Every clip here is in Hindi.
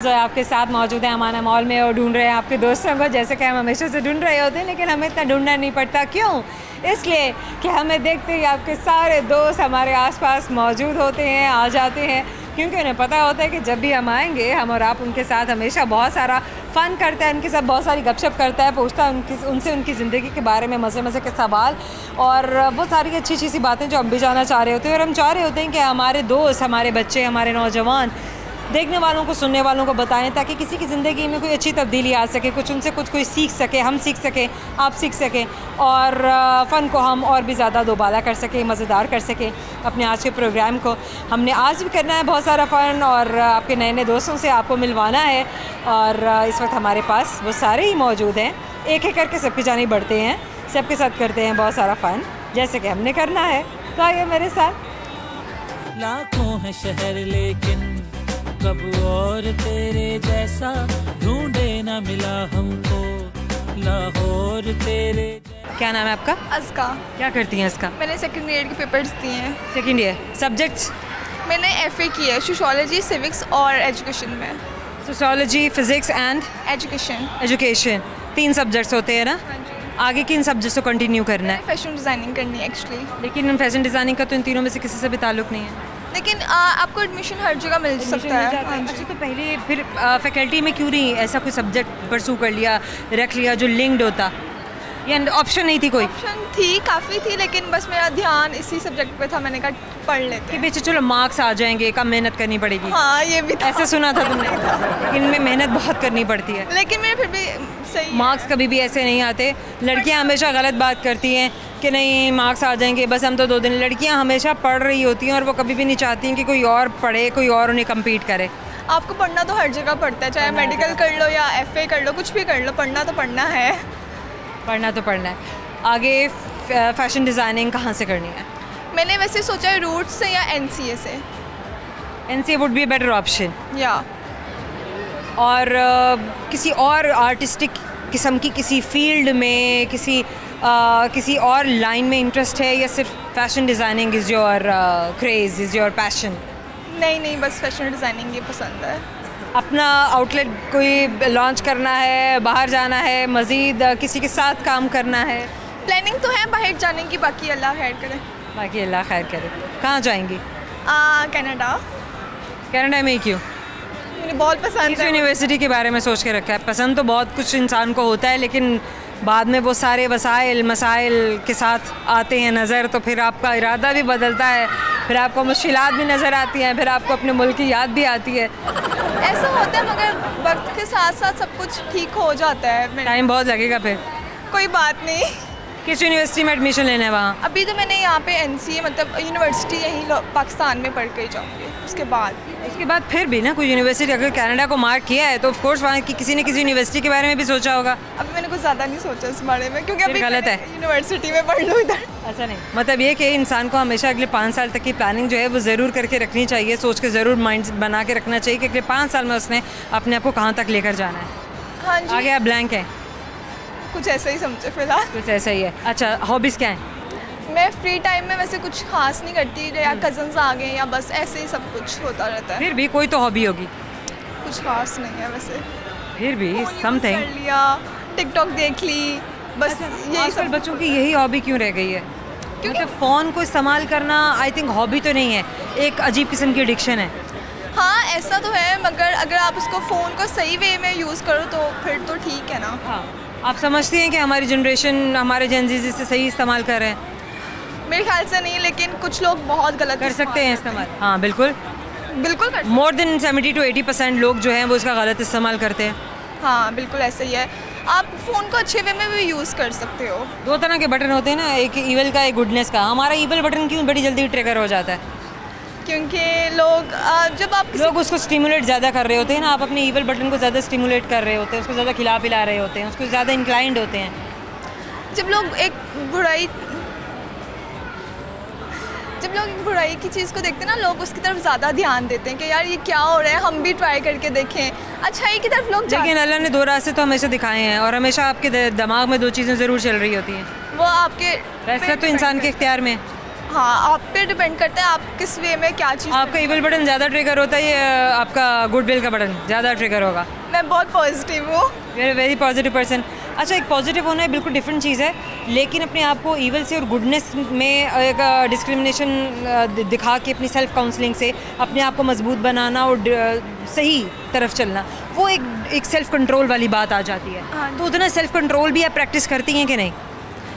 जो आपके साथ मौजूद है अमाना मॉल में और ढूंढ रहे हैं आपके दोस्तों को, जैसे कि हम हमेशा से ढूंढ रहे होते हैं, लेकिन हमें इतना ढूंढना नहीं पड़ता। क्यों? इसलिए कि हमें देखते ही आपके सारे दोस्त हमारे आसपास मौजूद होते हैं, आ जाते हैं, क्योंकि उन्हें पता होता है कि जब भी हम आएंगे हम और आप उनके साथ हमेशा बहुत सारा फ़न करते हैं, उनके साथ बहुत सारी गपशप करता है, पूछता है उनसे उनकी ज़िंदगी के बारे में मज़े मज़े के सवाल और बहुत सारी अच्छी अच्छी सी बातें जो हम भी जानना चाह रहे होते हैं। और हम चाह रहे होते हैं कि हमारे दोस्त, हमारे बच्चे, हमारे नौजवान देखने वालों को, सुनने वालों को बताएं, ताकि किसी की ज़िंदगी में कोई अच्छी तब्दीली आ सके, कुछ उनसे कुछ कोई सीख सके, हम सीख सकें, आप सीख सकें और फ़न को हम और भी ज़्यादा दोबारा कर सकें, मज़ेदार कर सकें। अपने आज के प्रोग्राम को हमने आज भी करना है बहुत सारा फ़न और आपके नए नए दोस्तों से आपको मिलवाना है और इस वक्त हमारे पास वो सारे ही मौजूद हैं। एक एक करके सबकी जानी बढ़ते हैं, सबके साथ करते हैं बहुत सारा फ़न, जैसे कि हमने करना है। तो आइए मेरे साथ। लाखों है शहर लेकिन कब और तेरे जैसा ढूंढे ना मिला हमको, लाहौर तेरे। क्या नाम है आपका? अज़का। क्या करती हैं अज़का? मैंने सेकंड ईयर के पेपर्स दिए हैं। Second year. सब्जेक्ट्स? मैंने FA की है, सोशियोलॉजी, सिविक्स और एजुकेशन में। Sociology, physics and education. Education, 3 subjects होते हैं ना? हाँ जी। आगे किन सब्जेक्ट्स को कंटिन्यू करना है? फैशन डिज़ाइनिंग करनी है एक्चुअली। लेकिन फैशन डिज़ाइनिंग का तो इन तीनों में से किसी से भी ताल्लुक़ नहीं है। लेकिन आपको एडमिशन हर जगह मिल सकता है। हाँ जी। अच्छा, तो पहले फिर फैकल्टी में क्यों नहीं ऐसा कोई सब्जेक्ट परसू कर लिया, रख लिया जो लिंक्ड होता, या ऑप्शन नहीं थी कोई? ऑप्शन थी, काफ़ी थी, लेकिन बस मेरा ध्यान इसी सब्जेक्ट पे था। मैंने कहा पढ़ लेते कि हैं। पीछे चलो मार्क्स आ जाएंगे, कम मेहनत करनी पड़ेगी। हाँ, ये भी था। ऐसे सुना था तुमने? लेकिन इनमें मेहनत बहुत करनी पड़ती है। लेकिन मेरे फिर भी सही मार्क्स कभी भी ऐसे नहीं आते। लड़कियां हमेशा गलत बात करती हैं कि नहीं मार्क्स आ जाएंगे, बस हम तो 2 दिन। लड़कियां हमेशा पढ़ रही होती हैं और वो कभी भी नहीं चाहती हैं कि कोई और पढ़े, कोई और उन्हें कम्पीट करे। आपको पढ़ना तो हर जगह पड़ता है, चाहे मेडिकल कर लो या FA कर लो, कुछ भी कर लो, पढ़ना तो पढ़ना है। पढ़ना तो पढ़ना है। आगे फैशन डिज़ाइनिंग कहाँ से करनी है? मैंने वैसे सोचा है रूट से या NCA से। NCA would be better option. या और किसी और आर्टिस्टिक किस्म की किसी फील्ड में, किसी और लाइन में इंटरेस्ट है, या सिर्फ fashion designing is your craze, is your passion? नहीं, बस फैशन डिज़ाइनिंग ये पसंद है। अपना आउटलेट कोई लॉन्च करना है, बाहर जाना है, मज़ीद किसी के साथ काम करना है? प्लानिंग तो है बाहर जाने की, बाकी अल्लाह खैर करे। बाकी अल्लाह खैर करे। कहाँ जाएंगी? कनाडा। कनाडा में ही क्यों? मुझे बहुत पसंद किस है। यूनिवर्सिटी के बारे में सोच के रखा है? पसंद तो बहुत कुछ इंसान को होता है, लेकिन बाद में वो सारे वसाइल मसाइल के साथ आते हैं नज़र, तो फिर आपका इरादा भी बदलता है, फिर आपको मुश्किलात भी नज़र आती हैं, फिर आपको अपने मुल्क की याद भी आती है। ऐसा होता है, मगर वक्त के साथ साथ सब कुछ ठीक हो जाता है। टाइम बहुत लगेगा फिर। कोई बात नहीं। किस यूनिवर्सिटी में एडमिशन लेना है वहाँ? अभी तो मैंने यहाँ पे NCA मतलब यूनिवर्सिटी यहीं पाकिस्तान में पढ़ के ही जाऊँगी। उसके बाद फिर भी ना कोई यूनिवर्सिटी अगर कनाडा को मार्क किया है तो ऑफ कोर्स वहाँ की किसी न किसी यूनिवर्सिटी के बारे में भी सोचा होगा। अभी मैंने कुछ ज़्यादा नहीं सोचा इस बारे में, क्योंकि अभी गलत है यूनिवर्सिटी में पढ़ लूँ इधर। अच्छा नहीं, मतलब ये कि इंसान को हमेशा अगले 5 साल तक की प्लानिंग जो है वो ज़रूर करके रखनी चाहिए, सोच के ज़रूर माइंड बना के रखना चाहिए कि अगले 5 साल में उसने अपने आप को कहाँ तक लेकर जाना है। हाँ जी। आगे आप ब्लैंक हैं? कुछ ऐसा ही समझे फिलहाल। कुछ ऐसा ही है। अच्छा, हॉबीज़ क्या हैं? मैं फ्री टाइम में वैसे कुछ खास नहीं करती, या कजन्स आ गए या बस ऐसे ही सब कुछ होता रहता है। फिर भी कोई तो हॉबी होगी। कुछ खास नहीं है वैसे। फिर भी Hollywood समथिंग कर लिया, टिकटॉक देख ली, बस यही आजकल सब। बच्चों की यही हॉबी क्यों रह गई है? क्योंकि फ़ोन को इस्तेमाल करना आई थिंक हॉबी तो नहीं है, एक अजीब किस्म की एडिक्शन है। हाँ, ऐसा तो है, मगर अगर आप उसको फ़ोन को सही वे में यूज़ करो तो फिर तो ठीक है ना। हाँ, आप समझती हैं कि हमारी जनरेशन, हमारे जेनज़ीज़ इससे सही इस्तेमाल कर रहे हैं? मेरे ख्याल से नहीं, लेकिन कुछ लोग बहुत गलत कर सकते हैं इस्तेमाल। हाँ बिल्कुल, बिल्कुल कर। मोर देन 70 to 80% लोग जो हैं वो इसका गलत इस्तेमाल करते हैं। हाँ बिल्कुल ऐसा ही है। आप फ़ोन को अच्छे वे में भी यूज़ कर सकते हो। 2 तरह के बटन होते हैं ना, एक ईवल का, एक गुडनेस का। हमारा ईवल बटन क्यों बड़ी जल्दी ट्रिगर हो जाता है? क्योंकि लोग जब आप लोग उसको स्टिमुलेट ज़्यादा कर रहे होते हैं ना, आप अपने ईवल बटन को ज़्यादा स्टिमुलेट कर रहे होते हैं, उसको ज़्यादा खिला पिला रहे होते हैं, उसको ज़्यादा इंक्लाइंड होते हैं। जब लोग एक बुराई की चीज़ को देखते हैं ना, लोग उसकी तरफ ज़्यादा ध्यान देते हैं कि यार ये क्या हो रहा है, हम भी ट्राई करके देखें। अच्छाई की तरफ लोग लेकिन अल्लाह ने 2 रास्ते तो हमेशा दिखाए हैं और हमेशा आपके दिमाग में 2 चीज़ें ज़रूर चल रही होती हैं। वो आपके फैसला तो इंसान के इख्तियार में है। हाँ, आप पे डिपेंड करता है आप किस वे में क्या चीज़। आपका इविल बटन ज़्यादा ट्रिगर होता है या आपका गुडविल का बटन ज़्यादा ट्रिगर होगा? मैं बहुत पॉजिटिव हूँ। Very positive person. अच्छा, एक पॉजिटिव होना है बिल्कुल डिफरेंट चीज़ है, लेकिन अपने आप को ईवल से और गुडनेस में एक डिस्क्रिमिनेशन दिखा के अपनी सेल्फ काउंसलिंग से अपने आप को मजबूत बनाना और सही तरफ चलना, वो एक सेल्फ कंट्रोल वाली बात आ जाती है। हाँ। तो उतना सेल्फ कंट्रोल भी आप प्रैक्टिस करती हैं कि नहीं?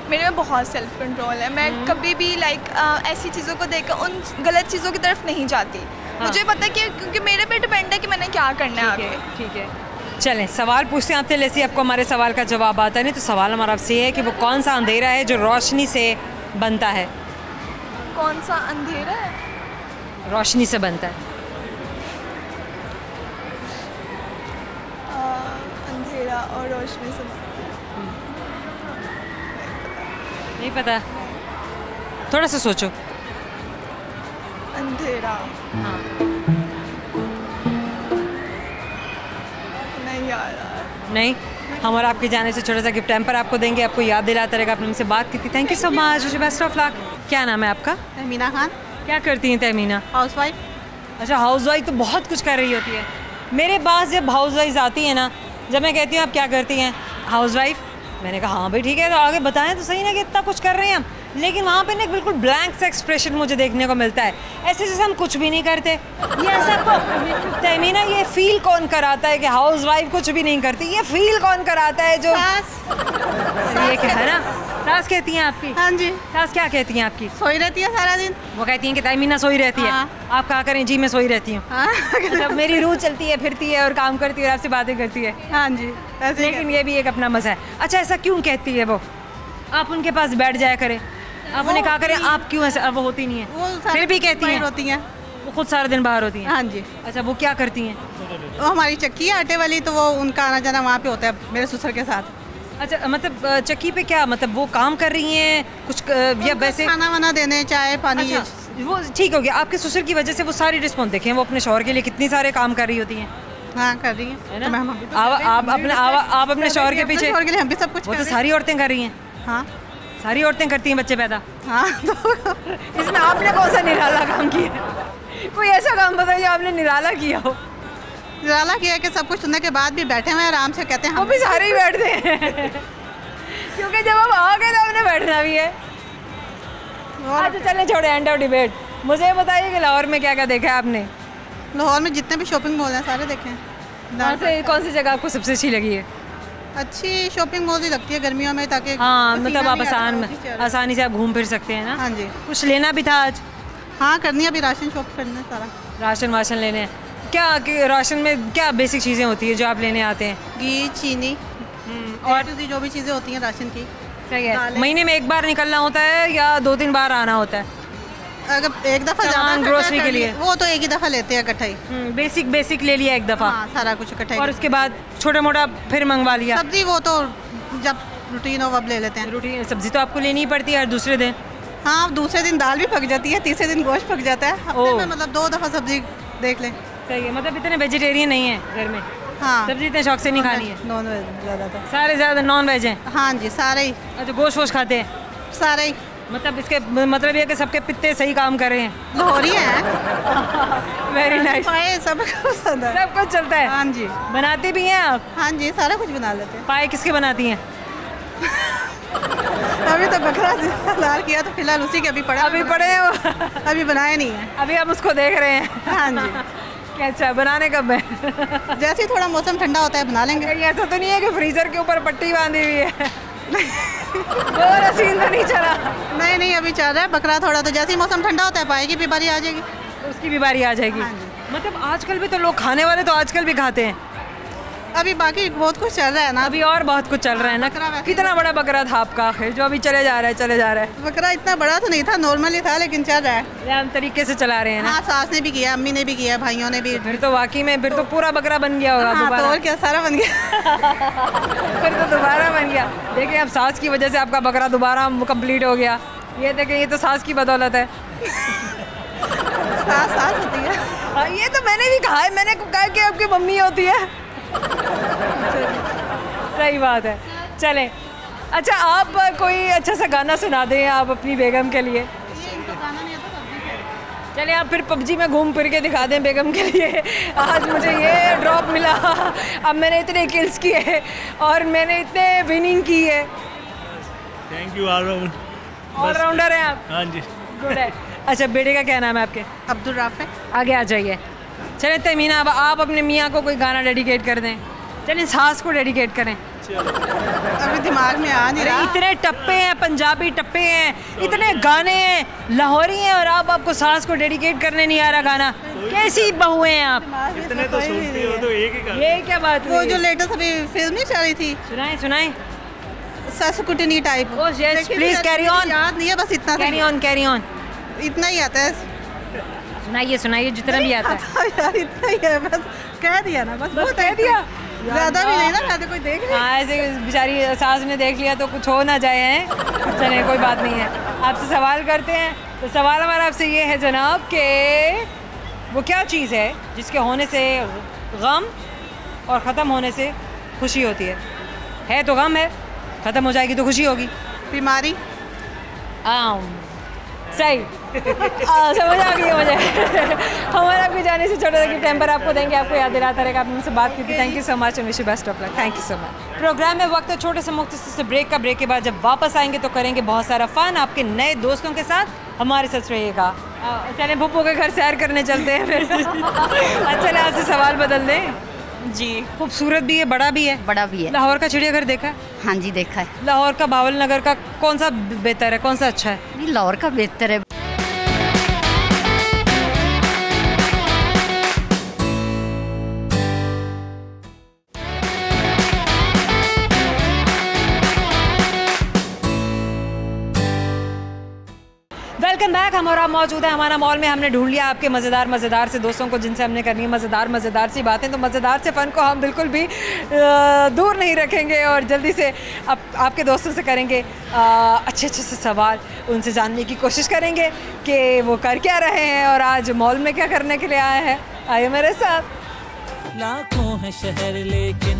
मेरे में बहुत सेल्फ कंट्रोल है। मैं कभी भी ऐसी चीज़ों को देखकर उन गलत चीज़ों की तरफ नहीं जाती। हाँ। मुझे पता है कि क्योंकि मेरे पे डिपेंड है कि मैंने क्या करना है आगे। ठीक है, चलें सवाल पूछते हैं आपसे। जैसे आपको हमारे सवाल का जवाब आता नहीं, तो सवाल हमारा आपसे ये है कि वो कौन सा अंधेरा है जो रोशनी से बनता है? कौन सा अंधेरा है? रोशनी से बनता है। अंधेरा और रोशनी से। नहीं पता? थोड़ा सा सोचो। अंधेरा। हाँ। नहीं यार। नहीं, हम और आपके जाने से छोटा सा गिफ्ट हैम्पर आपको देंगे, आपको याद दिलाता रहेगा आपने हमसे बात की थी। Thank you so much, best of luck. क्या नाम है आपका? तहमीना खान, क्या करती हैं तहमीना? House wife. अच्छा, हाउस वाइफ तो बहुत कुछ कर रही होती है। मेरे पास जब हाउस वाइफ आती है ना, जब मैं कहती हूँ आप क्या करती हैं? House wife. मैंने कहा हाँ भाई ठीक है, तो आगे बताएं तो सही ना कि इतना कुछ कर रहे हैं हम। लेकिन वहाँ पे ना एक बिल्कुल ब्लैंक सा एक्सप्रेशन मुझे देखने को मिलता है, ऐसे जैसे हम कुछ भी नहीं करते। ये ऐसा तहमीना, ये फील कौन कराता है कि हाउस वाइफ कुछ भी नहीं करती? ये फील कौन कराता है? जो ये क्या है ना, सास कहती हैं आपकी? हाँ जी। सास क्या कहती हैं आपकी? सोई रहती है सारा दिन। वो कहती हैं कि तहमीना सोई रहती है। हाँ। आप कहा करें जी मैं सोई रहती हूँ। हाँ मतलब मेरी रूह चलती है, फिरती है और काम करती है और आपसे बातें करती है। हाँ जी, ऐसे ही लेकिन ये भी एक अपना मज़ा है। अच्छा, ऐसा क्यों कहती है वो? आप उनके पास बैठ जाया करें, आप उन्हें कहा करें आप क्यों ऐसा? अब वो होती नहीं वो है, सारा फिर भी कहती बाहर हैं। होती हैं। वो खुद सारा दिन बाहर होती हैं। हाँ जी। अच्छा, वो क्या करती हैं? वो हमारी चक्की है आटे वाली, तो वो उनका आना जाना वहाँ पे होता है मेरे ससुर के साथ। अच्छा, मतलब चक्की पे क्या मतलब वो काम कर रही हैं कुछ या वैसे? खाना वाना देने, चाय पानी। अच्छा, वो ठीक हो गया। आपके ससुर की वजह से वो सारी रिस्पॉन्स देखें, वो अपने शौहर के लिए कितनी सारे काम कर रही होती हैं। हाँ कर रही है है ना? तो मैम आप अपने शौहर के पीछे, शौहर के लिए हम भी सब कुछ वो कर तो रहे हैं। सारी औरतें कर रही हैं। हाँ सारी औरतें करती हैं बच्चे पैदा। हाँ तो इसमें आपने कौन सा निराला काम किया? कोई ऐसा काम बताइए आपने निराला किया हो। निराला किया कि सब कुछ सुनने के बाद भी बैठे हुए आराम से, कहते हैं वो हम भी सारे ही बैठते हैं क्योंकि जब हम आ गए तो हमने बैठना भी है। अच्छा चलें, छोड़े एंड ऑफ डिबेट। मुझे ये बताइए कि लाहौर में क्या क्या देखा है आपने? लाहौर में जितने भी शॉपिंग मॉल हैं सारे देखे हैं। कौन सी जगह आपको सबसे अच्छी लगी है? अच्छी शॉपिंग मॉल ही लगती है गर्मियों में, ताकि हाँ पसीना मतलब आप नहीं आता, आसानी से आप घूम फिर सकते हैं ना। हाँ जी। कुछ लेना भी था आज? हाँ करनी है, अभी राशन शॉप करना है सारा। राशन वाशन लेने हैं क्या? कि राशन में क्या बेसिक चीज़ें होती है जो आप लेने आते हैं? घी, चीनी और जो भी चीज़ें होती हैं राशन की। सही है। महीने में एक बार निकलना होता है या 2-3 बार आना होता है? अगर एक दफ़ा सामान ग्रोसरी के लिए वो तो एक ही दफ़ा लेते हैं इकट्ठा ही। बेसिक ले लिया एक दफ़ा। हाँ सारा कुछ इकट्ठा ही। और उसके बाद छोटा मोटा फिर मंगवा लिया। सब्जी वो तो जब रूटीन हो अब ले लेते हैं। रूटीन सब्जी तो आपको लेनी ही पड़ती है हर दूसरे दिन। हाँ दूसरे दिन दाल भी पक जाती है, तीसरे दिन गोश्त पक जाता है। हफ्ते ओह। में मतलब 2 दफ़ा सब्जी देख लें। सही है, मतलब इतने वेजिटेरियन नहीं है घर में? हाँ सब्जी इतने शौक से नहीं खानी है? नॉन वेज ज़्यादातर। सारे ज़्यादा नॉन वेज हैं? हाँ जी सारे ही। अच्छा, गोश्त वोश खाते हैं? सारे ही मतलब इसके मतलब ये कि सबके पित्ते सही काम कर रहे हैं। लाहौरी हैं। Very nice. पाए सब पसंद है। सब कुछ चलता है। हाँ जी। बनाती भी हैं आप? हाँ जी सारा कुछ बना लेते हैं। पाए किसके बनाती हैं? अभी तो बकरा हलाल किया तो फिलहाल उसी के अभी पड़ा। अभी पड़े हैं वो? अभी बनाया नहीं है। अभी हम उसको देख रहे हैं। हाँ जी। अच्छा, बनाने कब है? जैसे ही थोड़ा मौसम ठंडा होता है बना लेंगे। कहीं ऐसा तो नहीं है कि फ्रीजर के ऊपर पट्टी बांधी हुई है? वो वाला सीन तो नहीं चला? नहीं नहीं अभी चल रहा है बकरा थोड़ा, तो जैसे ही मौसम ठंडा होता है पाए की भी बारी आ जाएगी। उसकी भी बारी आ जाएगी। हाँ जी। मतलब आजकल भी तो लोग खाने वाले तो आजकल भी खाते हैं। अभी बाकी बहुत कुछ चल रहा है ना। अभी और बहुत कुछ चल रहा है ना। बकरा वैसे कितना बड़ा बकरा था आपका आखिर जो अभी चले जा रहा है? बकरा इतना बड़ा तो नहीं था, नॉर्मल ही था, लेकिन चल रहा है। हम तरीके से चला रहे हैं ना। हाँ सास ने भी किया, अम्मी ने भी किया, भाइयों ने भी। फिर तो वाकई में फिर तो पूरा बकरा बन गया होगा। हाँ, दोबारा तो और क्या सारा बन गया। फिर तो दोबारा बन गया। देखिए अब सास की वजह से आपका बकरा दोबारा कंप्लीट हो गया। ये देखें, ये तो सास की बदौलत है। सास सास होती है। हाँ, ये तो मैंने भी कहा है, मैंने कहा कि आपकी मम्मी होती है। सही बात है। चलें, अच्छा आप कोई अच्छा सा गाना सुना दें आप अपनी बेगम के लिए। चलिए आप फिर पबजी में घूम फिर के दिखा दें बेगम के लिए। आज मुझे ये ड्रॉप मिला, अब मैंने इतने किल्स किए और मैंने इतने विनिंग की है। थैंक यू ऑलराउंडर हैं आप। हाँ जी। गुड है। अच्छा बेटे का क्या नाम है आपके? अब्दुल राफे। आगे आ जाइए। चलिए तमीना, अब आप अपने मियाँ को कोई गाना डेडिकेट कर दें। चलिए सास को डेडिकेट करें। अभी दिमाग में आ नहीं रहा। इतने टप्पे हैं, पंजाबी टप्पे हैं, इतने गाने हैं, लाहौरी हैं, और आप आपको सास को डेडिकेट करने नहीं आ रहा गाना। कैसी बहू हैं आप? इतने तो सुनती हो तो एक ही ये क्या बात वो हुई? जो लेटेस्ट अभी फिल्म नहीं चल रही थी, सुनाए सुनाए। सस कुटनी type. Oh, yes, please carry on. याद नहीं है, बस इतना कैरी ऑन कैरी ऑन। इतना ही आता है। सुनाइए सुनाइए जितना भी आता है। यार इतना ही है, बस कह दिया ना, बस बहुत कह दिया। ज़्यादा भी नहीं ना, ज़्यादा कोई देख रहा है। हाँ ऐसे बेचारी सास ने देख लिया तो कुछ हो ना जाए हैं। चलिए कोई बात नहीं है, आपसे सवाल करते हैं। तो सवाल हमारा आपसे ये है जनाब कि वो क्या चीज़ है जिसके होने से गम और ख़त्म होने से खुशी होती है तो गम है, ख़त्म हो जाएगी तो खुशी होगी। बीमारी। सही। समझ आ गई है मुझे। हमारा आपके जाने से छोटा सा गिफ्ट टेम्पर आपको देंगे, आपको याद दिलाता रहेगा। आपने मुझसे बात की थी। Thank you so much, wish you best of luck. Thank you so much. Programme में वक्त है छोटे से मुख्तसर से ब्रेक का। ब्रेक के बाद जब वापस आएंगे तो करेंगे बहुत सारा फन आपके नए दोस्तों के साथ। हमारे साथ रहिएगा। चले भुप्पो के घर सैर करने चलते हैं फिर। चले आपसे सवाल बदल दें। जी। खूबसूरत भी है, बड़ा भी है। बड़ा भी है। लाहौर का चिड़ियाघर देखा है? हाँ जी देखा है। लाहौर का बावल नगर का कौन सा बेहतर है, कौन सा अच्छा है? नहीं, लाहौर का बेहतर है। Welcome back. हम और आप मौजूद है हमारा मॉल में। हमने ढूंढ लिया आपके मज़ेदार से दोस्तों को जिनसे हमने करनी है मज़ेदार सी बातें। तो मज़ेदार से फ़न को हम बिल्कुल भी दूर नहीं रखेंगे और जल्दी से आपके दोस्तों से करेंगे अच्छे से सवाल, उनसे जानने की कोशिश करेंगे कि वो कर क्या रहे हैं और आज मॉल में क्या करने के लिए आए हैं। आइए मेरे साथ। लाखों है शहर लेकिन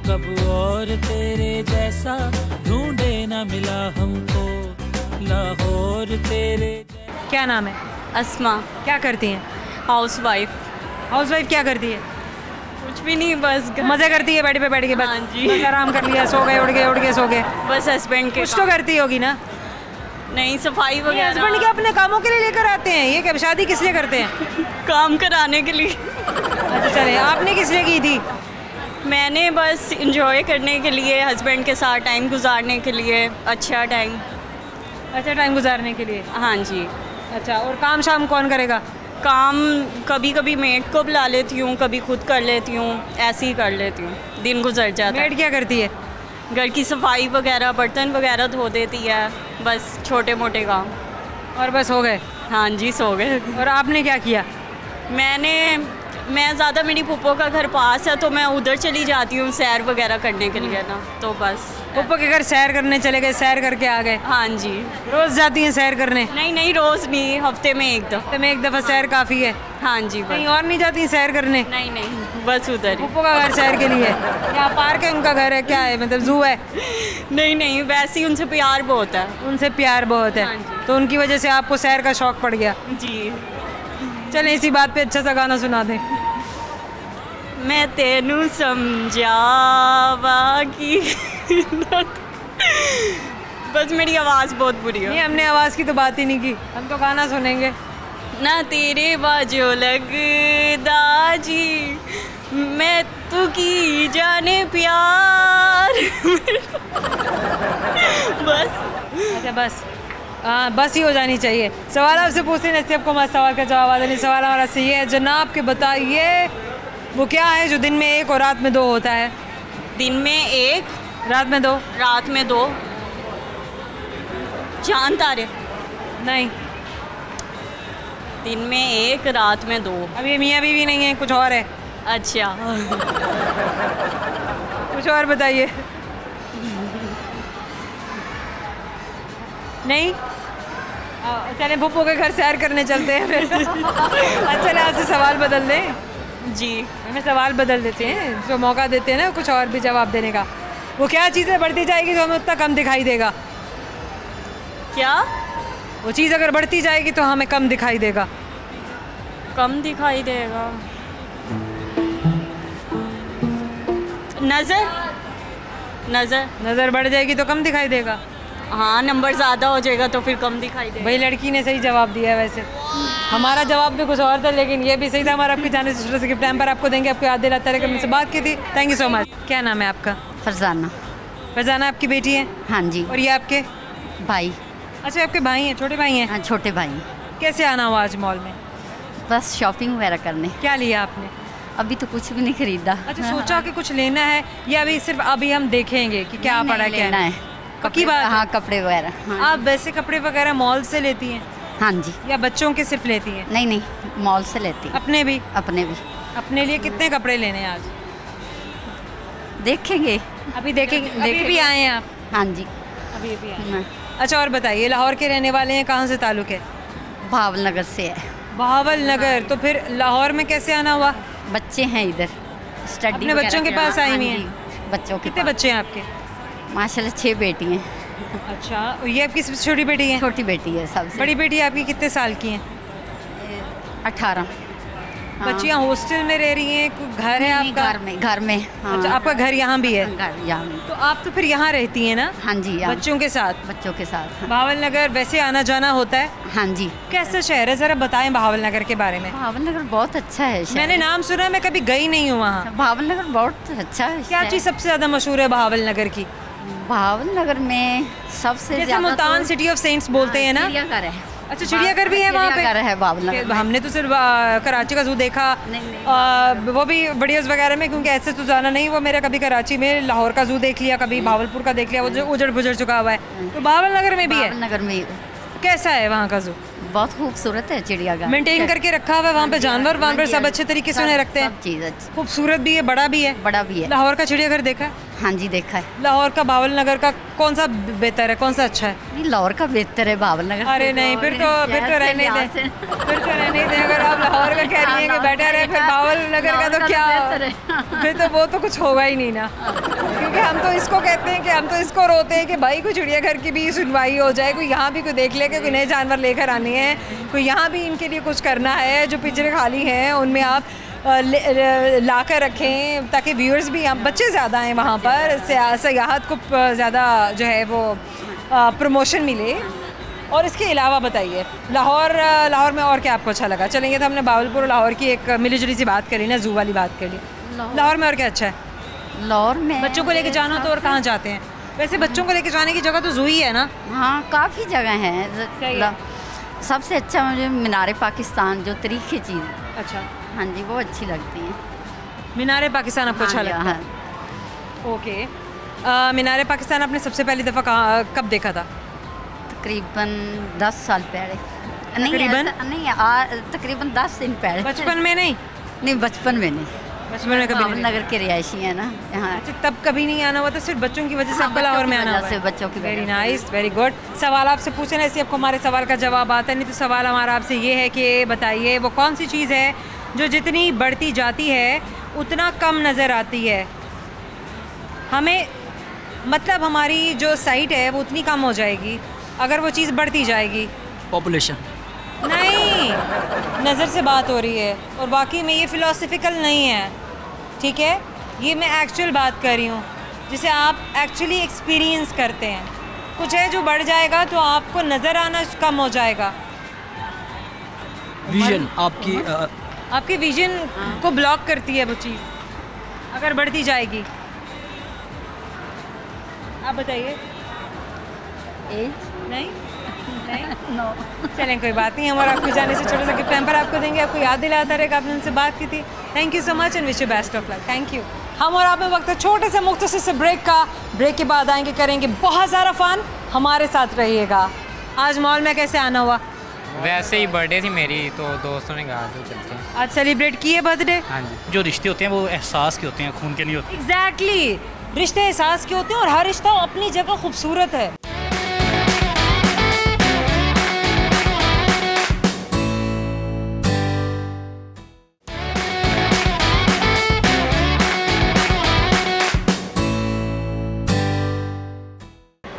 कब और तेरे जैसा ढूंढे ना मिला हमको लाहौर तेरे। क्या नाम है? अस्मा। क्या करती हैं? हाउसवाइफ। हाउसवाइफ क्या करती है? कुछ भी नहीं, बस मज़े करती है बेड पे बैठ के बस। हाँ जी। बस आराम कर लिया, सो गए, उड़ गए सो गए। बस हस्बैंड के कुछ तो करती होगी ना? नहीं, सफाई हस्बैंड के वगैरह अपने कामों के लिए लेकर आते हैं। ये क्या शादी किस लिए करते हैं? काम कराने के लिए। अच्छा चले, आपने किस लिए की थी? मैंने बस इंजॉय करने के लिए, हस्बैंड के साथ टाइम गुजारने के लिए। अच्छा टाइम गुजारने के लिए। हाँ जी। अच्छा, और काम शाम कौन करेगा? काम कभी कभी मेड को बुला लेती हूँ, कभी खुद कर लेती हूँ, ऐसे ही कर लेती हूँ, दिन गुजर जाता है। मेड क्या करती है? घर की सफाई वगैरह, बर्तन वगैरह धो देती है, बस छोटे मोटे काम। और बस हो गए? हाँ जी, सो गए। और आपने क्या किया? मैं ज़्यादा, मेरी पुप्पो का घर पास है तो मैं उधर चली जाती हूँ सैर वगैरह करने के लिए ना, तो बस। पप्पा के घर सैर करने चले गए, सैर करके आ गए? हाँ जी। रोज़ जाती हैं सैर करने? नहीं, रोज़ नहीं, हफ्ते में एक दफ़ा। हफ्ते में एक दफ़ा सैर काफ़ी है? हाँ जी। बस कहीं और नहीं जाती सैर करने? नहीं, बस उधर ही। पप्पो का घर सैर के लिए? क्या पार्क है उनका घर है, क्या है, मतलब जू है? नहीं, वैसे ही उनसे प्यार बहुत है। उनसे प्यार बहुत है? हाँ जी। तो उनकी वजह से आपको सैर का शौक़ पड़ गया? जी। चलें इसी बात पे अच्छा सा गाना सुना दें। मैं तेनू समझावा की बस मेरी आवाज़ बहुत बुरी है। नहीं, हमने आवाज़ की तो बात ही नहीं की, हम तो गाना सुनेंगे। ना तेरे बाजो लगदा जी, मैं तू की जाने प्यार। बस। अच्छा बस, हाँ बस ही हो जानी चाहिए। सवाल आपसे पूछते हैं, आपको मस्त सवाल का जवाब आ देने। सवाल हमारा से ये है जनाब कि बताइए वो क्या है जो दिन में एक और रात में दो होता है? दिन में एक, रात में दो? रात में दो। चांद तारे? नहीं। दिन में एक, रात में दो। अब ये मियाँ बीवी नहीं है, कुछ और है। अच्छा। कुछ और बताइए। नहीं? चले भुप्पो के घर सैर करने चलते हैं फिर। चले आपसे सवाल बदल दें। जी। हमें सवाल बदल देते हैं, जो मौका देते हैं ना कुछ और भी जवाब देने का। वो क्या चीज़ें बढ़ती जाएगी तो हमें उतना कम दिखाई देगा? क्या? वो चीज़ अगर बढ़ती जाएगी तो हमें कम दिखाई देगा। कम दिखाई देगा। नज़र बढ़ जाएगी तो कम दिखाई देगा। हाँ, नंबर ज़्यादा हो जाएगा तो फिर कम दिखाई देगा। भाई लड़की ने सही जवाब दिया है वैसे। हमारा जवाब भी कुछ और था लेकिन ये भी सही था हमारा। आपकी जाने से छोटे से गिफ्ट टाइम पर आपको देंगे, आपको याद दिलाता रहे कि हमसे बात की थी। Thank you so much. क्या नाम है आपका? फरजाना। फरजाना आपकी बेटी है? हाँ जी। और ये आपके भाई? अच्छा, आपके भाई हैं, छोटे भाई हैं? हाँ, छोटे भाई। कैसे आना हुआ आज मॉल में? बस शॉपिंग वगैरह करने। क्या लिया आपने? अभी तो कुछ भी नहीं खरीदा। अच्छा, सोचा कि कुछ लेना है या अभी सिर्फ अभी हम देखेंगे कि क्या नहीं, पड़ा है, क्या लेना है। पक्की बात है? हाँ, कपड़े वगैरह। हाँ। आप वैसे कपड़े वगैरह मॉल से लेती हैं हाँ जी। या बच्चों के सिर्फ लेती हैं? नहीं नहीं, मॉल से लेती हूँ। अपने भी? अपने भी। अपने लिए कितने कपड़े लेने हैं आज? देखेंगे। अभी देखेंगे। अभी भी आए हैं आप? हाँ जी, अभी भी आए। हाँ। अच्छा, और बताइए, लाहौर के रहने वाले हैं, कहाँ से ताल्लुक़ है? भावल नगर से है। बहावल नगर। तो फिर लाहौर में कैसे आना हुआ? बच्चे हैं इधर, स्टडी अपने बच्चों के पास आई हुई हैं? बच्चों के कितने पास। बच्चे हैं आपके? माशाल्लाह 6 बेटी हैं। अच्छा, ये आपकी सबसे छोटी बेटी है? छोटी बेटी है सबसे। बड़ी बेटी आपकी कितने साल की है? 18। बच्चियाँ हॉस्टल में रह रही हैं, कोई घर है आपका? घर में। हाँ। अच्छा, आपका घर यहाँ भी है? घर यहाँ भी। तो आप तो फिर यहाँ रहती हैं ना? हाँ जी, यहाँ बच्चों के साथ? बच्चों के साथ। हाँ। बहावल नगर वैसे आना जाना होता है? हाँ जी। कैसा शहर है, ज़रा बताएं बहावल नगर के बारे में। भावल नगर बहुत अच्छा है शहर। मैंने नाम सुना, मैं कभी गई नहीं हूँ वहाँ। भावल नगर बहुत अच्छा है। क्या चीज़ सबसे ज़्यादा मशहूर है बहावल नगर की? भावल नगर में सबसे जैसे मुल्तान सिटी ऑफ सेंट्स बोलते हैं ना? चिड़ियाघर है। अच्छा, चिड़ियाघर भी है वहाँ पे? चिड़ियाघर है भावल नगर में। हमने तो सिर्फ कराची का जू देखा। नहीं, वो भी वीडियोस वगैरह में, क्योंकि ऐसे तो जाना नहीं। वो मेरा कभी कराची में लाहौर का जू देख लिया, कभी भावलपुर का देख लिया, वो जो उजड़ बुजड़ चुका हुआ है। तो बहावल नगर में भी है? भावल नगर में कैसा है वहाँ का जू? बहुत खूबसूरत है चिड़ियाघर। मेंटेन करके रखा हुआ है वहाँ पे जानवर वानवर सब अच्छे तरीके से उन्हें रखते हैं? सब चीज़ अच्छी। खूबसूरत भी है, बड़ा भी है? बड़ा भी है। लाहौर का चिड़ियाघर देखा है? हाँ जी, देखा है। लाहौर का बहावल नगर का कौन सा बेहतर है, कौन सा अच्छा है? नहीं, लाहौर का बेहतर है भावल नगर। अरे नहीं, फिर तो रहने दें, फिर तो रहने दें। अगर आप लाहौर का कह रही हैं कि बेटर है, फिर बहावल नगर का तो क्या, फिर तो वो तो कुछ होगा ही नहीं ना। क्योंकि हम तो इसको कहते हैं कि हम तो इसको रोते हैं कि भाई कोई चिड़ियाघर की भी सुनवाई हो जाए, कोई यहाँ भी कोई देख ले कि कोई नए जानवर लेकर आने हैं, कोई यहाँ भी इनके लिए कुछ करना है। जो पिंजरे खाली हैं उनमें आप ला कर रखें ताकि व्यूअर्स भी, यहाँ बच्चे ज़्यादा हैं वहाँ पर, सयाहत को ज़्यादा जो है वो प्रमोशन मिले। और इसके अलावा बताइए लाहौर में और क्या आपको अच्छा लगा? चलेंगे तो हमने बावलपुर और लाहौर की एक मिली जुली सी बात करी ना, जू वाली बात करी। लाहौर में और क्या अच्छा है? लाहौर में बच्चों को लेके जाना तो और कहाँ जाते हैं? वैसे बच्चों को लेके जाने की जगह तो जू ही है ना? हाँ, काफ़ी जगह हैं। सबसे अच्छा मुझे मीनार पाकिस्तान, जो तरीके चीज़। अच्छा, हाँ जी, वो अच्छी लगती है। मीनार पाकिस्तान आपको अच्छा लगता है? ओके। मीनार पाकिस्तान आपने सबसे पहली दफ़ा कब देखा था? तकरीबन 10 साल पहले। तकरीबन? तकरीबन 10 दिन पहले। बचपन में नहीं? नहीं, बचपन में नहीं। बचपन में कभी नहीं? नगर के रिहायशी है ना यहाँ। अच्छा, तब कभी नहीं आना हुआ था, सिर्फ बच्चों की वजह से आपको लाहौर में आना हुआ है? बच्चों की वेरी नाइस, वेरी गुड। सवाल आपसे पूछे ना, इसलिए आपको हमारे सवाल का जवाब आता है। नहीं तो सवाल हमारा आपसे ये है कि बताइए वो कौन सी चीज़ है जो जितनी बढ़ती जाती है उतना कम नज़र आती है हमें? मतलब हमारी जो साइट है वो उतनी कम हो जाएगी अगर वो चीज़ बढ़ती जाएगी। पॉपुलेशन? नहीं, नज़र से बात हो रही है और बाकी में ये फ़िलोसफिकल नहीं है, ठीक है? ये मैं एक्चुअल बात कर रही हूँ जिसे आप एक्चुअली एक्सपीरियंस करते हैं। कुछ है जो बढ़ जाएगा तो आपको नज़र आना कम हो जाएगा। विजन आपकी आपकी विजन को ब्लॉक करती है वो चीज़ अगर बढ़ती जाएगी। आप बताइए। एज? नहीं नो। चलें, कोई बात नहीं। हमारा आपको जाने से छोटे से गिफ्ट टाइम पर आपको देंगे, आपको याद दिलाता रहेगा आपने उनसे बात की थी। Thank you so much and wish you best of luck. Thank you. हम और आप में वक्त है छोटे से मुख्तसर से ब्रेक का। ब्रेक के बाद आएंगे, करेंगे बहुत सारा फन। हमारे साथ रहिएगा। आज मॉल में कैसे आना हुआ? वैसे ही बर्थडे थी मेरी तो दोस्तों ने कहा तो चलते हैं। आज सेलिब्रेट किए बर्थडे? हाँ जी। जो रिश्ते होते हैं वो एहसास के होते हैं, खून के नहीं होते। एग्जैक्टली, रिश्ते एहसास के होते हैं और हर रिश्ता अपनी जगह खूबसूरत है।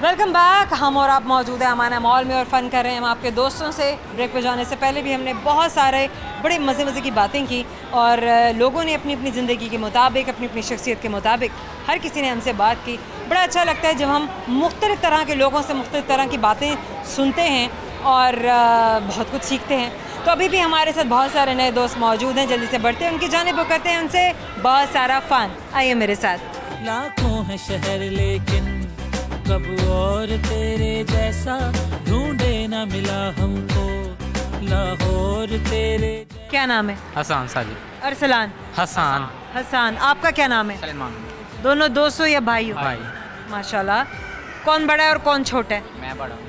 Welcome back. हम और आप मौजूद हैं अमाना मॉल में और फ़न कर रहे हैं हम आपके दोस्तों से। ब्रेक पे जाने से पहले भी हमने बहुत सारे बड़े मज़े की बातें की और लोगों ने अपनी अपनी ज़िंदगी के मुताबिक, अपनी अपनी शख्सियत के मुताबिक हर किसी ने हमसे बात की। बड़ा अच्छा लगता है जब हम मुख्तलिफ़ तरह के लोगों से मुख्तलिफ़ तरह की बातें सुनते हैं और बहुत कुछ सीखते हैं। तो अभी भी हमारे साथ बहुत सारे नए दोस्त मौजूद हैं। जल्दी से बढ़ते हैं उनकी जानिब और करते हैं उनसे बहुत सारा फ़न। आइए मेरे साथ। लाखों है शहर लेकिन कब और तेरे जैसा ढूंढे ना मिला हमको, लाहौर तेरे। क्या नाम है? हसान साजिद। अरसलान। हसान। हसान। आपका क्या नाम है? सलमान। दोनों दोस्त हो या भाई हो? भाई। माशाल्लाह। कौन बड़ा है और कौन छोटा है? मैं बड़ा हूँ।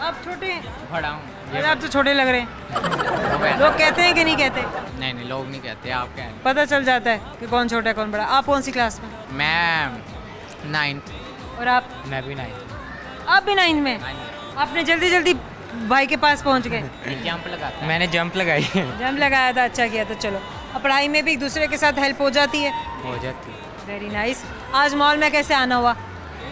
आप छोटे हैं? बड़ा हूँ। अरे आप तो छोटे लग रहे हैं। लोग कहते हैं कि नहीं कहते? नहीं लोग नहीं कहते, आप क्या है? पता चल जाता है कि कौन छोटा है कौन बड़ा। आप कौन सी क्लास में? मैं 9th। और आप? मैं भी 9th। आप भी 9th में? आपने जल्दी भाई के पास पहुंच गए। जंप लगाता। मैंने जंप लगाई है। जंप लगाया था, अच्छा किया। तो चलो, अब पढ़ाई में भी एक दूसरे के साथ हेल्प हो जाती है। हो जाती। Very nice. आज मॉल में कैसे आना हुआ?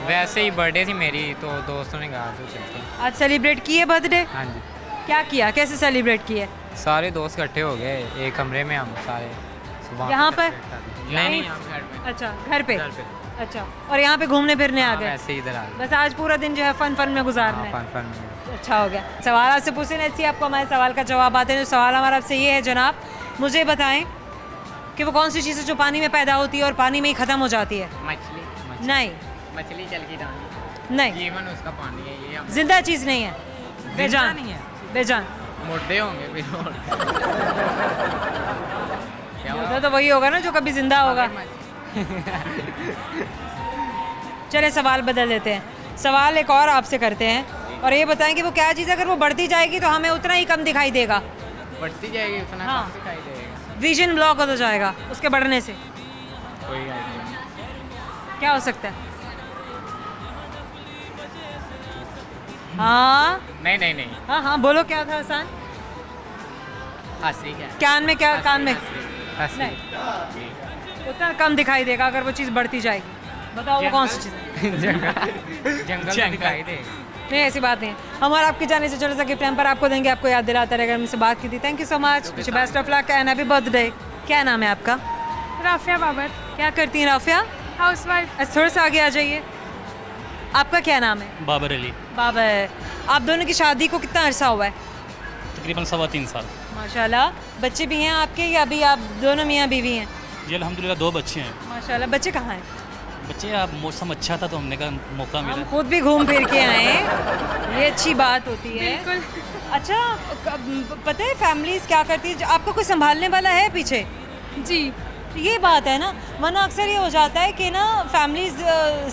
वैसे ही बर्थडे थी मेरी तो दोस्तों ने कहा तो चलते हैं। आज सेलिब्रेट किए बर्थडे? हाँ जी। क्या किया, कैसे सेलिब्रेट किए? सारे दोस्त इकट्ठे हो गए एक कमरे में, हम सारे सुबह। यहाँ पर? नहीं यहाँ घर पे। अच्छा, घर पे। अच्छा, और यहाँ पे घूमने फिरने आ गए? ऐसे ही इधर आ गए। बस आज पूरा दिन जो है फन में गुजारना है। फन में। अच्छा हो गया। सवाल आपसे पूछने ऐसी आपको हमारे सवाल का जवाब आते हैं। तो सवाल हमारा आपसे ये है जनाब, मुझे बताएं कि वो कौन सी चीज़ है जो पानी में पैदा होती है और पानी में ही ख़त्म हो जाती है? मछली। नहीं। मछली जल की रानी। नहीं, जीवन उसका पानी है। ये जिंदा चीज़ नहीं है, बेजान नहीं है। बेजान। मुर्दे होंगे फिर और। मुर्दा तो वही होगा ना जो कभी जिंदा होगा। चले सवाल बदल देते हैं। सवाल एक और आपसे करते हैं और ये बताएं कि वो क्या चीज़ अगर वो बढ़ती जाएगी तो हमें उतना ही कम दिखाई देगा? बढ़ती जाएगी उतना हाँ। कम दिखाई देगा। विजन ब्लॉक होता जाएगा उसके बढ़ने से। कोई आइडिया नहीं। क्या हो सकता है? हाँ नहीं। हाँ बोलो, क्या था आसान? हंसी क्या? कान में क्या? कान में हंसी। नहीं, उतना कम दिखाई देगा अगर वो चीज़ बढ़ती जाएगी। बताओ वो कौन सी चीज़ है? जंगल दिखाई देगा। नहीं, ऐसी बात नहीं है। हम और आपके जाने से छोटा सा गिफ्ट हम पर आपको देंगे, आपको याद दिलाता रहेगा हमसे बात की थी। Thank you so much, best of luck and happy birthday. क्या नाम है आपका? राफिया बाबर। क्या करती हैं राफिया? हाउसवाइफ। अच्छा, थोड़ा सा आगे आ जाइए। आपका क्या नाम है? बाबर अली। बाबर। आप दोनों की शादी को कितना अरसा हुआ है? तकरीबन 3.25 साल। माशाल्लाह। बच्चे भी हैं आपके या अभी आप दोनों मियाँ बीवी हैं? जी अल्हम्दुलिल्लाह 2 बच्चे हैं। माशाल्लाह। बच्चे कहाँ हैं? बच्चे आप मौसम अच्छा था तो हमने का मौका हम मिला। खुद भी घूम फिर के आए, ये अच्छी बात होती है। बिल्कुल। अच्छा, पता है फैमिलीज क्या करती है? आपको कोई संभालने वाला है पीछे? जी, ये बात है ना, वरना अक्सर ये हो जाता है कि ना फैमिलीज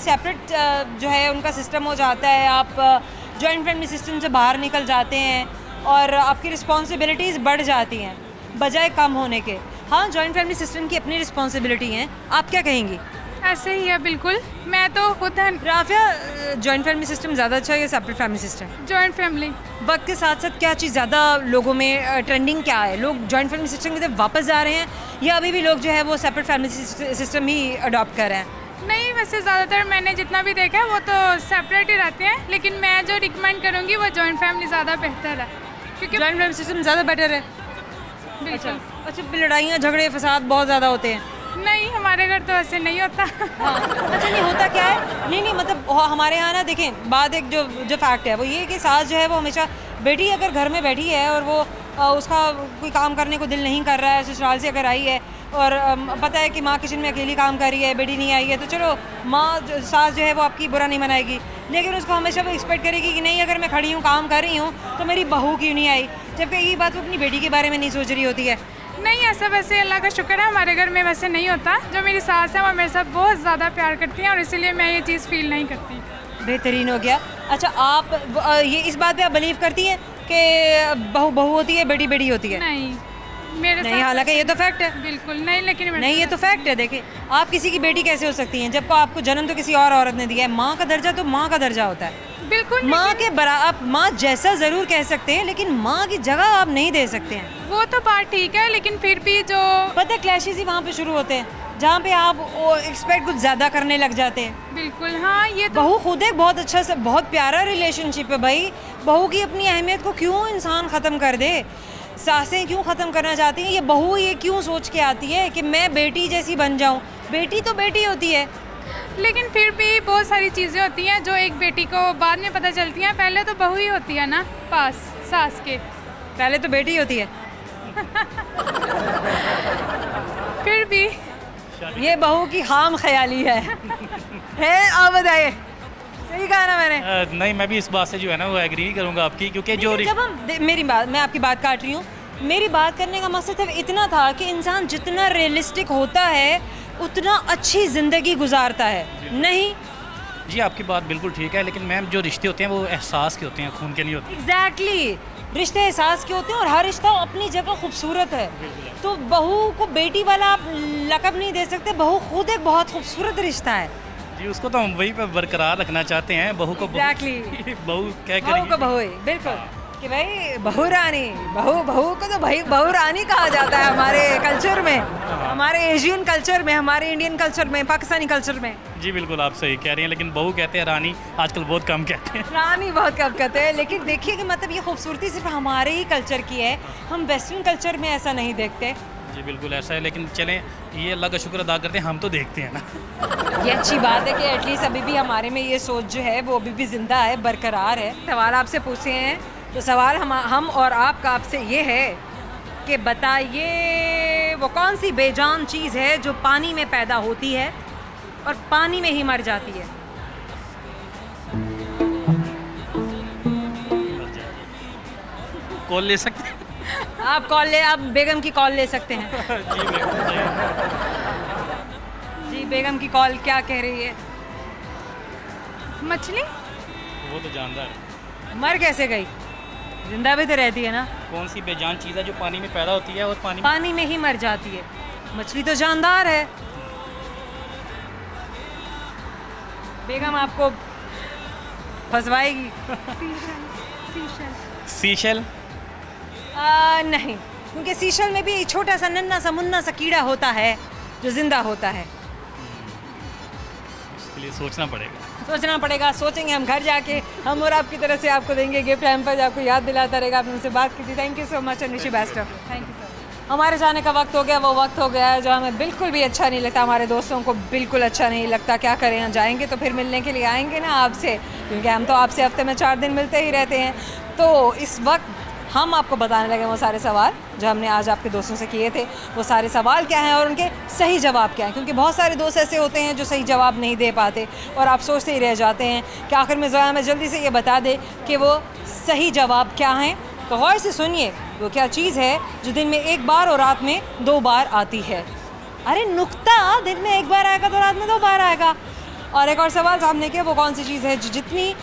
सेपरेट जो है उनका सिस्टम हो जाता है। आप जॉइंट फैमिली सिस्टम से बाहर निकल जाते हैं और आपकी रिस्पॉन्सिबिलिटीज़ बढ़ जाती हैं बजाय कम होने के। हाँ, जॉइंट फैमिली सिस्टम की अपनी रिस्पॉन्सिबिलिटी हैं। आप क्या कहेंगी? ऐसे ही है बिल्कुल। मैं तो खुद राफिया, जॉइंट फैमिली सिस्टम ज़्यादा अच्छा है या separate family system? Joint family. वक्त के साथ साथ क्या चीज़ ज़्यादा लोगों में ट्रेंडिंग क्या है? लोग जॉइंट फैमिली सिस्टम की तरफ वापस जा रहे हैं या अभी भी लोग जो है वो सेपरेट फैमिली सिस्टम ही अडॉप्ट कर रहे हैं? नहीं, वैसे ज़्यादातर मैंने जितना भी देखा है वो तो सेपरेट ही रहते हैं, लेकिन मैं जो रिकमेंड करूँगी वो जॉइंट फैमिली ज़्यादा बेहतर है क्योंकि जॉइंट फैमिली सिस्टम ज़्यादा बेटर है। बिल्कुल। अच्छा, लड़ाइयाँ झगड़े फसाद बहुत ज़्यादा होते हैं? नहीं, हमारे घर तो ऐसे नहीं होता। हाँ। अच्छा, नहीं होता क्या है? नहीं मतलब हमारे यहाँ ना देखें, बात एक जो फैक्ट है वो ये है कि सास जो है वो हमेशा, बेटी अगर घर में बैठी है और वो उसका कोई काम करने को दिल नहीं कर रहा है, ससुराल से अगर आई है और पता है कि माँ किचन में अकेली काम कर रही है, बेटी नहीं आई है, तो चलो माँ सास जो है वो आपकी बुरा नहीं मनाएगी, लेकिन उसको हमेशा वो एक्सपेक्ट करेगी कि नहीं अगर मैं खड़ी हूँ काम कर रही हूँ तो मेरी बहू क्यों नहीं आई, जबकि यही बात वो अपनी बेटी के बारे में नहीं सोच रही होती है। नहीं, ऐसा वैसे अल्लाह का शुक्र है हमारे घर में वैसे नहीं होता। जो मेरी सास है वो मेरे साथ बहुत ज़्यादा प्यार करती हैं और इसीलिए मैं ये चीज़ फील नहीं करती। बेहतरीन हो गया। अच्छा, आप ये इस बात पे आप बिलीव करती हैं कि बहू बहू होती है, बेटी बेटी होती है? नहीं, मेरे नहीं, हालांकि ये तो फैक्ट है। बिल्कुल नहीं, लेकिन नहीं, ये तो फैक्ट है। देखिए, आप किसी की बेटी कैसे हो सकती हैं जब आपको जन्म तो किसी और औरत ने दिया है? माँ का दर्जा तो माँ का दर्जा होता है। बिल्कुल। माँ के बराबर आप माँ जैसा ज़रूर कह सकते हैं, लेकिन माँ की जगह आप नहीं दे सकते हैं। वो तो बात ठीक है, लेकिन फिर भी जो पता है क्लैशेस ही वहाँ पे शुरू होते हैं जहाँ पे आप वो एक्सपेक्ट कुछ ज़्यादा करने लग जाते हैं। बिल्कुल हाँ, ये तो बहू खुद एक बहुत अच्छा सा बहुत प्यारा रिलेशनशिप है भाई। बहू की अपनी अहमियत को क्यों इंसान ख़त्म कर दे? सासें क्यों ख़त्म करना चाहती हैं? ये बहू ये क्यों सोच के आती है कि मैं बेटी जैसी बन जाऊँ? बेटी तो बेटी होती है। लेकिन फिर भी बहुत सारी चीज़ें होती हैं जो एक बेटी को बाद में पता चलती हैं। पहले तो बहू ही होती है ना पास सास के, पहले तो बेटी होती है। फिर भी ये बहू की खाम ख्याली है। आप बताइए, सही कहा ना मैंने? नहीं, मैं भी इस बात से जो है ना वो एग्री नहीं करूँगा आपकी, क्योंकि जो जब हम मैं आपकी बात काट रही हूँ। मेरी बात करने का मकसद सिर्फ इतना था कि इंसान जितना रियलिस्टिक होता है उतना अच्छी ज़िंदगी गुजारता है। नहीं जी, आपकी बात बिल्कुल ठीक है, लेकिन मैम जो रिश्ते होते हैं वो एहसास के होते हैं, खून के नहीं होते। एग्जैक्टली, रिश्ते एहसास के होते हैं और हर रिश्ता अपनी जगह खूबसूरत है। तो बहू को बेटी वाला आप लक़ब नहीं दे सकते। बहू खुद एक बहुत खूबसूरत रिश्ता है जी, उसको तो हम वही पे बरकरार रखना चाहते हैं। बहू को एग्जैक्टली बहू क्या बहू करेगी? को बहू है, बिल्कुल कि भाई बहू रानी, बहू को तो भाई बहू रानी कहा जाता है हमारे कल्चर में, हमारे एशियन कल्चर में, हमारे इंडियन कल्चर में, पाकिस्तानी कल्चर में। जी बिल्कुल, आप सही कह रही हैं, लेकिन बहू कहते हैं, रानी आजकल बहुत कम कहते हैं। रानी बहुत कम कहते हैं, लेकिन देखिए कि मतलब ये खूबसूरती सिर्फ हमारे ही कल्चर की है, हम वेस्टर्न कल्चर में ऐसा नहीं देखते। जी बिल्कुल ऐसा है, लेकिन चलें ये अल्लाह का शुक्र अदा करते हैं, हम तो देखते हैं ना। ये अच्छी बात है कि एटलीस्ट अभी भी हमारे में ये सोच जो है वो अभी भी ज़िंदा है, बरकरार है। सवाल आपसे पूछे हैं तो सवाल हम और आपका आपसे ये है कि बताइए वो कौन सी बेजान चीज़ है जो पानी में पैदा होती है और पानी में ही मर जाती है? कॉल ले सकते हैं? आप बेगम की कॉल ले सकते हैं। जी बिल्कुल। जी बेगम की कॉल क्या कह रही है? मछली वो तो जानदार है। मर कैसे गई? जिंदा भी तो रहती है ना। कौन सी बेजान चीज़ है जो पानी में पैदा होती है और पानी में ही मर जाती है? मछली तो जानदार है। बेगम आपको फंसवाएगी। सीशल? नहीं, क्योंकि सीशल में भी छोटा सा नन्ना सा मुन्ना सा कीड़ा होता है जो जिंदा होता है। इसके लिए सोचना पड़ेगा। सोचेंगे हम घर जाके। हम और आपकी तरफ से आपको देंगे गिफ्ट हैम्पर, आपको याद दिलाता रहेगा आपने उनसे बात की थी। Thank you so much and wish you best of. Thank you sir. हमारे जाने का वक्त हो गया, वो वक्त हो गया है जो हमें बिल्कुल भी अच्छा नहीं लगता, हमारे दोस्तों को बिल्कुल अच्छा नहीं लगता। क्या करें, यहाँ जाएंगे तो फिर मिलने के लिए आएंगे ना आपसे, क्योंकि हम तो आपसे हफ्ते में 4 दिन मिलते ही रहते हैं। तो इस वक्त हम आपको बताने लगे वो सारे सवाल जो हमने आज आपके दोस्तों से किए थे। वो सारे सवाल क्या हैं और उनके सही जवाब क्या हैं, क्योंकि बहुत सारे दोस्त ऐसे होते हैं जो सही जवाब नहीं दे पाते और आप सोचते ही रह जाते हैं कि आखिर में ज़ोया में जल्दी से ये बता दे कि वो सही जवाब क्या हैं। तो गौर से सुनिए, वो क्या चीज़ है जो दिन में 1 बार और रात में 2 बार आती है? अरे नुक्ता, दिन में 1 बार आएगा तो रात में 2 बार आएगा। और एक और सवाल सामने किया, वो कौन सी चीज़ है जो जितनी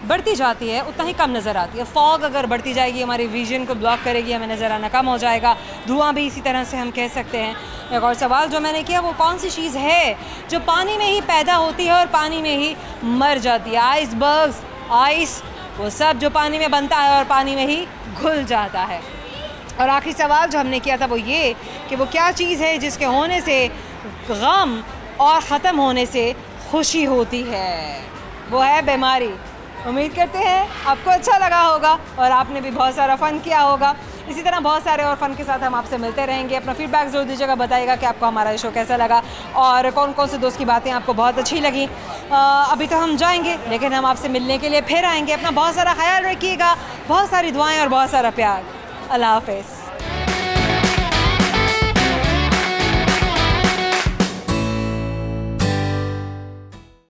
बढ़ती जाती है उतना ही कम नज़र आती है? फॉग अगर बढ़ती जाएगी हमारी विजन को ब्लॉक करेगी, हमें नज़र आना कम हो जाएगा। धुआं भी इसी तरह से हम कह सकते हैं। एक और सवाल जो मैंने किया, वो कौन सी चीज़ है जो पानी में ही पैदा होती है और पानी में ही मर जाती है? आइसबर्ग्स, आइस, वो सब जो पानी में बनता है और पानी में ही घुल जाता है। और आखिरी सवाल जो हमने किया था वो ये कि वो क्या चीज़ है जिसके होने से गम और ख़त्म होने से खुशी होती है? वो है बीमारी। उम्मीद करते हैं आपको अच्छा लगा होगा और आपने भी बहुत सारा फ़न किया होगा। इसी तरह बहुत सारे और फ़न के साथ हम आपसे मिलते रहेंगे। अपना फीडबैक ज़रूर दीजिएगा, बताइएगा कि आपको हमारा शो कैसा लगा और कौन कौन से दोस्त की बातें आपको बहुत अच्छी लगी। अभी तो हम जाएंगे, लेकिन हम आपसे मिलने के लिए फिर आएंगे। अपना बहुत सारा ख्याल रखिएगा, बहुत सारी दुआएँ और बहुत सारा प्यार। अल्लाह हाफ़िज़।